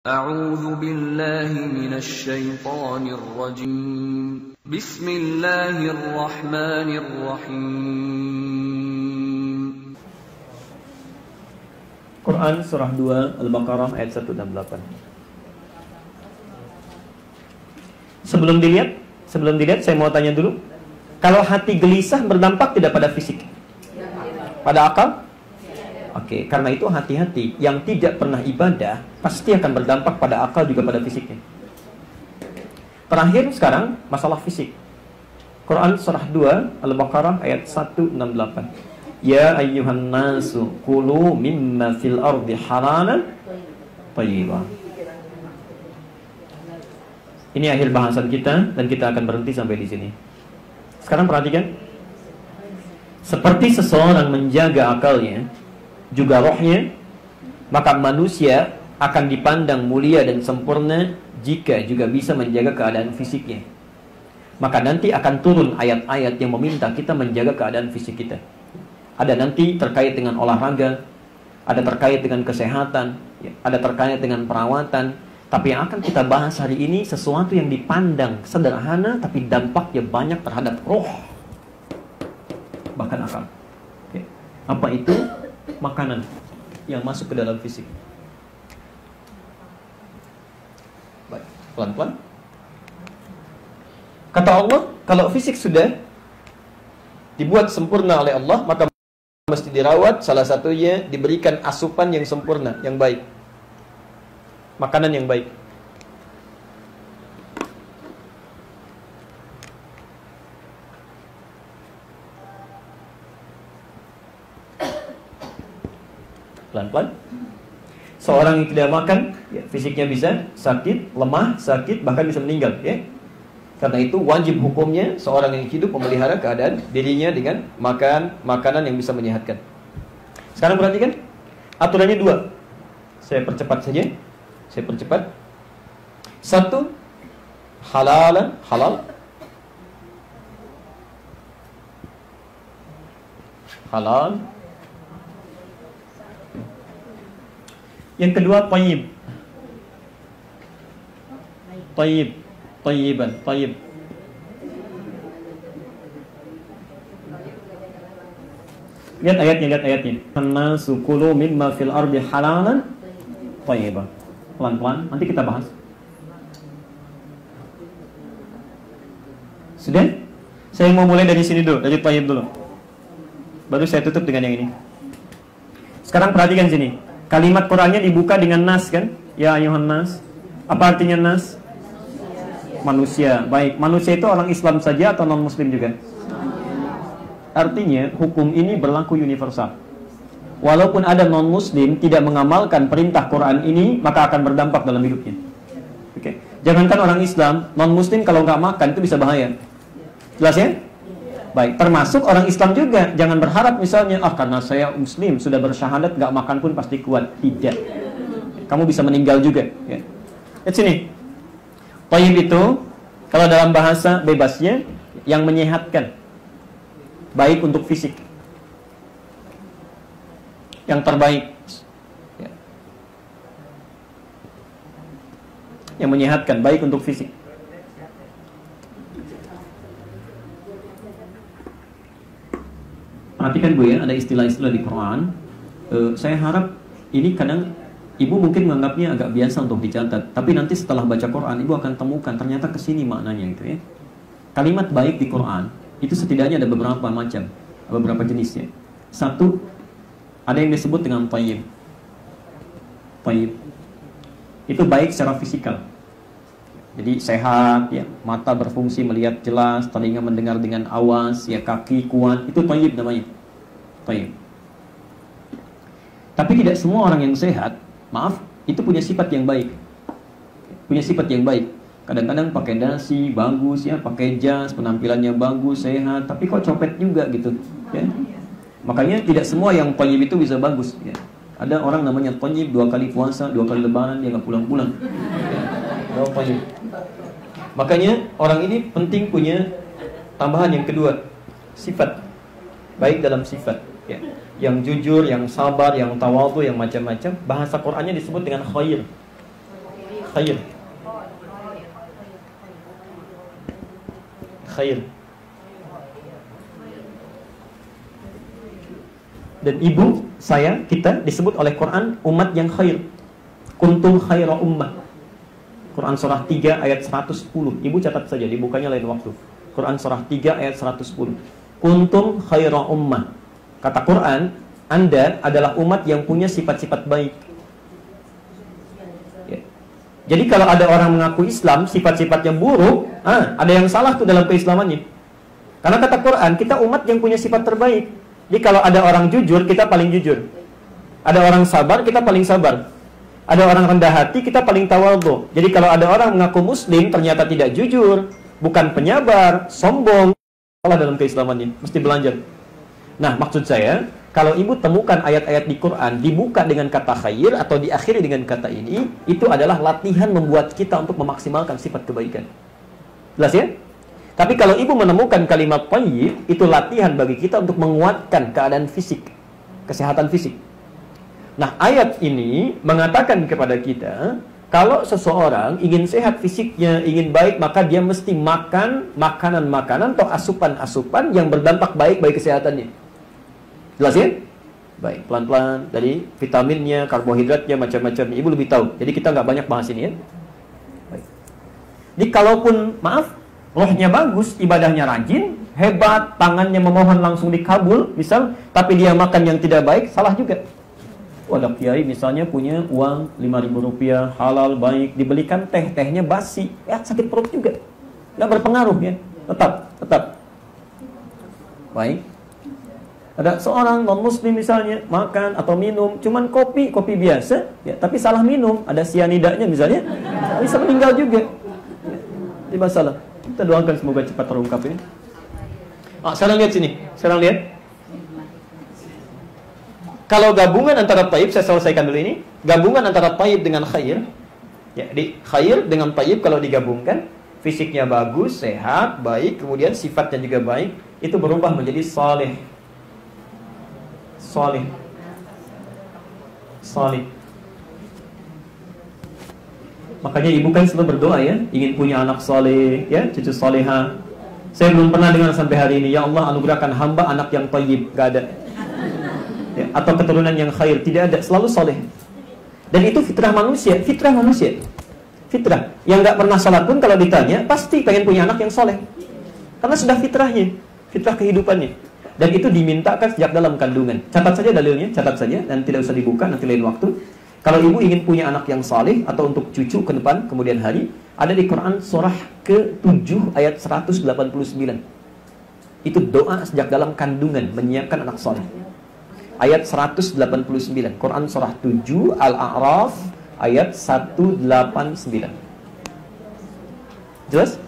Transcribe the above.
A'udzu billahi minasy syaithanir rajim. Bismillahirrahmanirrahim. Quran surah 2 Al-Baqarah ayat 168. Sebelum dilihat saya mau tanya dulu. Kalau hati gelisah berdampak tidak pada fisik? Pada akal? Oke, karena itu hati-hati. Yang tidak pernah ibadah pasti akan berdampak pada akal juga pada fisiknya. Terakhir sekarang masalah fisik. Quran surah 2 Al-Baqarah ayat 168. Ya ayyuhan nasu kulu mimma fil ardi halalan thayyiban. Ini akhir bahasan kita dan kita akan berhenti sampai di sini. Sekarang perhatikan. Seperti seseorang menjaga akalnya juga rohnya, maka manusia akan dipandang mulia dan sempurna jika juga bisa menjaga keadaan fisiknya. Maka nanti akan turun ayat-ayat yang meminta kita menjaga keadaan fisik kita. Ada nanti terkait dengan olahraga, ada terkait dengan kesehatan, ada terkait dengan perawatan. Tapi yang akan kita bahas hari ini sesuatu yang dipandang sederhana tapi dampaknya banyak terhadap roh, bahkan akal. Oke. Apa itu? Makanan yang masuk ke dalam fisik. Baik, pelan-pelan. Kata Allah, kalau fisik sudah dibuat sempurna oleh Allah, maka mesti dirawat. Salah satunya diberikan asupan yang sempurna, yang baik. Makanan yang baik. Pelan-pelan. Seorang yang tidak makan, ya, fisiknya bisa sakit, lemah, sakit, bahkan bisa meninggal, ya. Karena itu wajib hukumnya seorang yang hidup memelihara keadaan dirinya dengan makan makanan yang bisa menyehatkan. Sekarang perhatikan, aturannya 2. Saya percepat saja. Saya percepat. 1, halal. Halal. Yang kedua, tayyib. Tayyiban. Lihat ayatnya. An-nasu kulu mimma fil ardi halalan tayyiban. Pelan-pelan, nanti kita bahas. Sudah? Saya mau mulai dari sini dulu, dari tayyib dulu. Baru saya tutup dengan yang ini. Sekarang perhatikan sini. Kalimat Qur'annya dibuka dengan nas, kan? Ya ayuhan nas. Apa artinya nas? Manusia. Baik, manusia itu orang Islam saja atau non-muslim juga? Artinya hukum ini berlaku universal. Walaupun ada non-muslim tidak mengamalkan perintah Quran ini, maka akan berdampak dalam hidupnya. Oke. Jangankan orang Islam, non-muslim kalau nggak makan itu bisa bahaya. Jelas ya? Baik, termasuk orang Islam juga. Jangan berharap misalnya, karena saya muslim, sudah bersyahadat, gak makan pun pasti kuat. Tidak. Kamu bisa meninggal juga. Ya. Lihat sini. Tayyib itu, kalau dalam bahasa bebasnya, yang menyehatkan. Baik untuk fisik. Yang terbaik. Ya. Yang menyehatkan, baik untuk fisik. Perhatikan Bu ya, ada istilah-istilah di Quran. Saya harap ini kadang Ibu mungkin menganggapnya agak biasa untuk dicatat, tapi nanti setelah baca Quran Ibu akan temukan ternyata kesini maknanya gitu ya. Kalimat baik di Quran itu setidaknya ada beberapa macam, beberapa jenisnya. 1, ada yang disebut dengan tayyib. Tayyib itu baik secara fisikal. Jadi sehat, ya, mata berfungsi melihat jelas, telinga mendengar dengan awas, ya, kaki kuat, itu tayyib namanya. Tayyib. Tapi tidak semua orang yang sehat, maaf, itu punya sifat yang baik. Punya sifat yang baik. Kadang-kadang pakai dasi bagus, ya, pakai jas, penampilannya bagus, sehat, tapi kok copet juga gitu, ya. Makanya tidak semua yang tayyib itu bisa bagus, ya. Ada orang namanya tayyib 2 kali puasa, 2 kali lebaran dia nggak pulang-pulang. Ya. Tayyib. Makanya orang ini penting punya tambahan yang kedua, sifat baik dalam sifat, ya. Yang jujur, yang sabar, yang tawadhu, yang macam-macam. Bahasa Qur'annya disebut dengan khair. Khair. Khair. Dan ibu, saya, kita disebut oleh Quran umat yang khair. Kuntum khaira ummah. Quran surah 3 ayat 110. Ibu catat saja, dibukanya lain waktu. Quran surah 3 ayat 110. Kuntum khaira ummah. Kata Quran, Anda adalah umat yang punya sifat-sifat baik. Ya. Jadi kalau ada orang mengaku Islam, sifat-sifatnya buruk, ada yang salah tuh dalam keislamannya. Karena kata Quran, kita umat yang punya sifat terbaik. Jadi kalau ada orang jujur, kita paling jujur. Ada orang sabar, kita paling sabar. Ada orang rendah hati, kita paling tawadhu. Jadi kalau ada orang mengaku muslim, ternyata tidak jujur, bukan penyabar, sombong, salah dalam keislamannya, mesti belajar. Nah, maksud saya, kalau ibu temukan ayat-ayat di Quran dibuka dengan kata khair atau diakhiri dengan kata ini, itu adalah latihan membuat kita untuk memaksimalkan sifat kebaikan. Jelas ya? Tapi kalau ibu menemukan kalimat thayyib, itu latihan bagi kita untuk menguatkan keadaan fisik, kesehatan fisik. Nah, ayat ini mengatakan kepada kita, kalau seseorang ingin sehat fisiknya, ingin baik, maka dia mesti makan makanan-makanan atau asupan-asupan yang berdampak baik bagi kesehatannya. Jelas ya? Baik, pelan-pelan. Dari vitaminnya, karbohidratnya, macam-macam. Ibu lebih tahu. Jadi kita nggak banyak bahas ini ya. Baik. Jadi kalaupun, maaf, rohnya bagus, ibadahnya rajin, hebat, tangannya memohon langsung dikabul, misal, tapi dia makan yang tidak baik, salah juga. Ada kiai misalnya punya uang 5.000 rupiah, halal, baik, dibelikan tehnya basi, ya sakit perut juga. Nggak berpengaruh ya, tetap. Baik. Ada seorang non-muslim misalnya, makan atau minum, cuman kopi biasa, ya, tapi salah minum, ada sianidanya misalnya, bisa meninggal juga. Ini masalah. Kita doakan semoga cepat terungkap ini. Sekarang lihat sini. Sekarang lihat. Kalau gabungan antara taib, saya selesaikan dulu ini. Gabungan antara taib dengan khair. Ya, di khair dengan taib kalau digabungkan, fisiknya bagus, sehat, baik, kemudian sifatnya juga baik, itu berubah menjadi saleh. Saleh. Makanya ibu kan selalu berdoa ya, ingin punya anak saleh, ya, cucu saleha. Saya belum pernah dengar sampai hari ini, ya Allah anugerahkan hamba anak yang thayyib, gak ada. Ya, atau keturunan yang khair, tidak ada, selalu saleh. Dan itu fitrah manusia. Fitrah. Yang gak pernah salat pun kalau ditanya, pasti pengen punya anak yang saleh. Karena sudah fitrahnya, fitrah kehidupannya. Dan itu dimintakan sejak dalam kandungan. Catat saja dalilnya, catat saja, dan tidak usah dibuka, nanti lain waktu. Kalau ibu ingin punya anak yang saleh atau untuk cucu ke depan kemudian hari, ada di Quran surah ke-7 ayat 189. Itu doa sejak dalam kandungan menyiapkan anak saleh. Ayat 189, Quran surah 7 Al-A'raf ayat 189. Jelas?